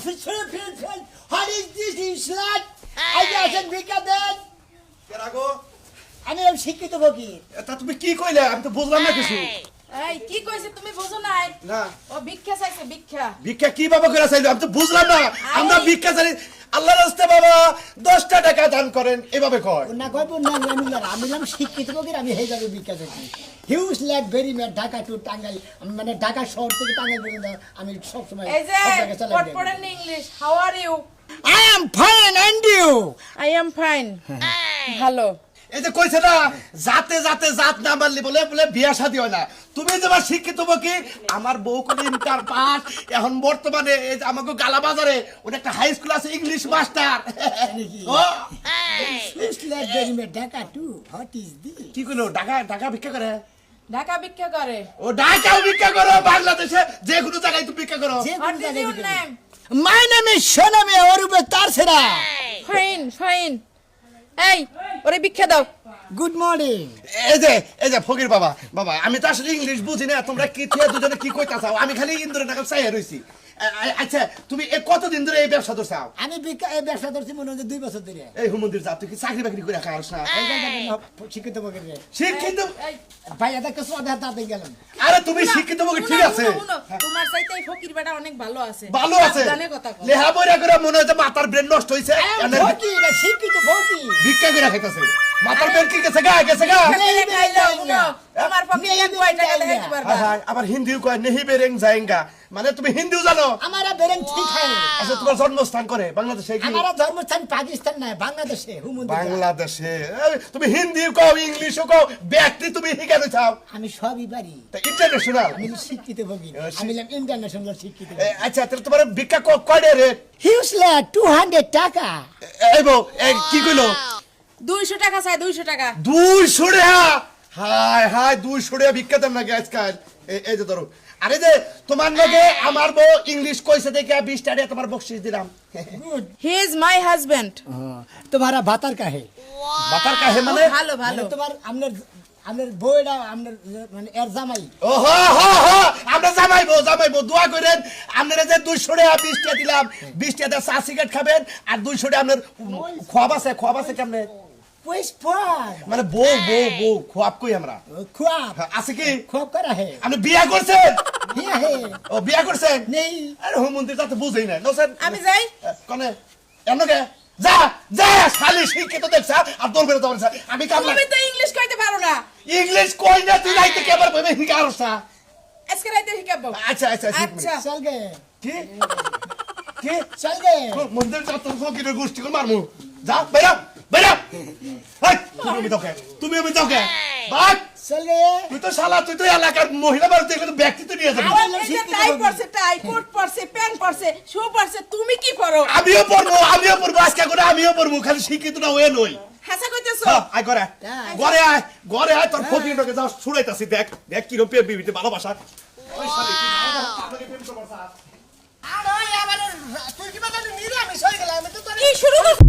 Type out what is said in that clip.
What is this, you slut? I doesn't pick up that. কেরাগো আমি শিক্ষিত ফকির। তা তুমি কি কইলে আমি তো বুঝলাম না কিছু এই কি কইছে তুমি বুঝো নাই? না ও ভিক্ষা চাইছে ভিক্ষা। ভিক্ষা কি বাবা করে চাইলো আমি তো বুঝলাম না আমরা ভিক্ষা চাই আল্লাহর রাস্তায় বাবা 10টা টাকা দান করেন এভাবে কয় না কইব না আমি নাম শিক্ষিত ফকির আমি হয়ে যাবে ভিক্ষা চাইছি। Huge lack very mad Dhaka to Tangail মানে ঢাকা শহর থেকে টাঙ্গাইল পর্যন্ত আমি সব সময় এই যে পড়েন English. How are you? I am fine and you? I am fine. ভালো। এই যে কইছে না জাতে জাতে জাত না মানলি বলে বলে বিয়া শাদী হয় না তুমি যে আমার শিক্ষিত বকি আমার বউ কোন ইন্টার পাস এখন বর্তমানে এই যে আমাকে গালা বাজারে ওটা একটা হাই স্কুল আছে ইংলিশ মাস্টার ও Huge lack very mad Dhaka to what is this? কি কইলো ঢাকা ঢাকা ভিক্ষা করে ঢাকা ভিক্ষা করে। ও ঢাকাও ভিক্ষা করো বাংলাদেশে যে কোনো জায়গায় তুমি ভিক্ষা করো what is your name? My name is Shoname Orube Tarsera. Fine fine. এই ওরে ভিক্ষা দাও। Good morning. এই যে ফকির বাবা বাবা আমি তো আসলে ইংলিশ বুঝি না তোমরা কি থিয়া দুজনে কি কইতা চাও আমি খালি ইন্দুরে টাকা চাইয়া রইছি আচ্ছা তুমি এ কতদিন ধরে এই ব্যবসা ধরছাও আমি এই ব্যবসা ধরছি মনে হয় 2 বছর ধরে। এই হুমন্দির যা তুই কি চাকরি বাকরি করে খাওয়াস না এই জায়গাটা শিক্ষিত ফকির রে। শিক্ষিত ভাই এটা কিছু আধার দাঁতে গেলাম। আরে তুমি শিক্ষিত বকে ঠিক আছে তোমার চাইতে এই ফকির বেটা অনেক ভালো আছে। ভালো আছে জানে কথা কও। লেহা বইরা করে মনে হয় যে মাথার ব্রেন নষ্ট হইছে ফকির শিক্ষিত ফকির। ভিক্ষা করে খাইতাছে মাথার ব্রেন কি গেছে গা তোমার ফকির এক কয়টা দেখাইতে পারবা? হ্যাঁ আবার হিন্দিও কয় নেহি বেরেং যায়েঙ্গা মানে তুমি হিন্দিও জানো हमारा बेरंग ठीक है। আচ্ছা তোমার জন্মস্থান করে বাংলাদেশে কি हमारा धर्मस्थान पाकिस्तान ना है बांग्लादेश है। বাংলাদেশে তুমি হিন্দিও কও ইংলিশও কও ব্যক্তি তুমি শিখাতে চাও আমি সবই পারি। তা ইন্টারন্যাশনাল আমি শিক্ষিত ফকির। আমি ইন্টারন্যাশনাল শিক্ষিত। আচ্ছা তাহলে তোমার ভিক্ষা কয়টা রে হিউজলা 200 টাকা। এই বউ কি কইলো 200 টাকা চাই 200 টাকা। 200 টাকা হায় হায় 200 টাকা ভিক্ষা দেন নাকি আজকাল এই যে ধরো আরে যে তোমার নাকি আমার বউ ইংলিশ কইছে দেখে 20 টাকা তোমার বকশিশ দিলাম good. He is my husband. तुम्हारा बातर का है? বাতার কাহে মানে ভালো ভালো। মানে তোমার আমনের বউটা আমনের মানে এর জামাই। ও হো হো হো আমরা জামাইবো দোয়া করেন আপনারা যে 200 টাকা 20 টাকা দিলাম 20 টাকা চা সিগারেট খাবেন আর 200 টাকা আপনার খোয়াব আছে কেমনে পুষ্পা মানে বউ খোয়াব কই আমরা খুয়াব আছে কি খুয়াব করা है। আপনি বিয়া করছেন বিয়া है ও বিয়া করছেন নেই। আরে হোম মন্দির যাতে বুঝেই না নছেন আমি যাই। কোনে এমনকে যা যা খালি শিক্ষিত দেখছা আর তোর বেরো তোর আমি কামলা তুমি তো ইংলিশ কইতে পারো না। ইংলিশ কই না তুই রাইতে কেবার বইবে হিকারছা আজকে রাইতে শিখাবো। আচ্ছা আচ্ছা। चल गए কি কি चल गए। মন্দির যা তোর ফকিরের গোষ্ঠী করে মারমু যা বেরা হাই তুমি আমি তোকে বাক चल गए। তুই তো শালা তুই তো এলাকার মহিলা মানুষ দেখলে তো ব্যক্তিত্ব নিয়ে যাবি আমার এই টাই পরছে টাই কোট পরছে প্যান্ট পরছে শু পরছে তুমি কি পরো? আমিও পড়বো আজকে করে আমিও পড়বো খালি শিক্ষিত না হয়ে নই হাসা কইতেছো? আয় ঘরে আয় তোর ফকিরটাকে যাও ছুড়াইতাছি দেখ কি রূপে বিবিতে ভালোবাসা ওই শালি তুই আমাকে প্রেম করছিস আরে আবার তুই কি বললি নিরামিষ হয়ে গেল আমি তো কি শুরু করছ?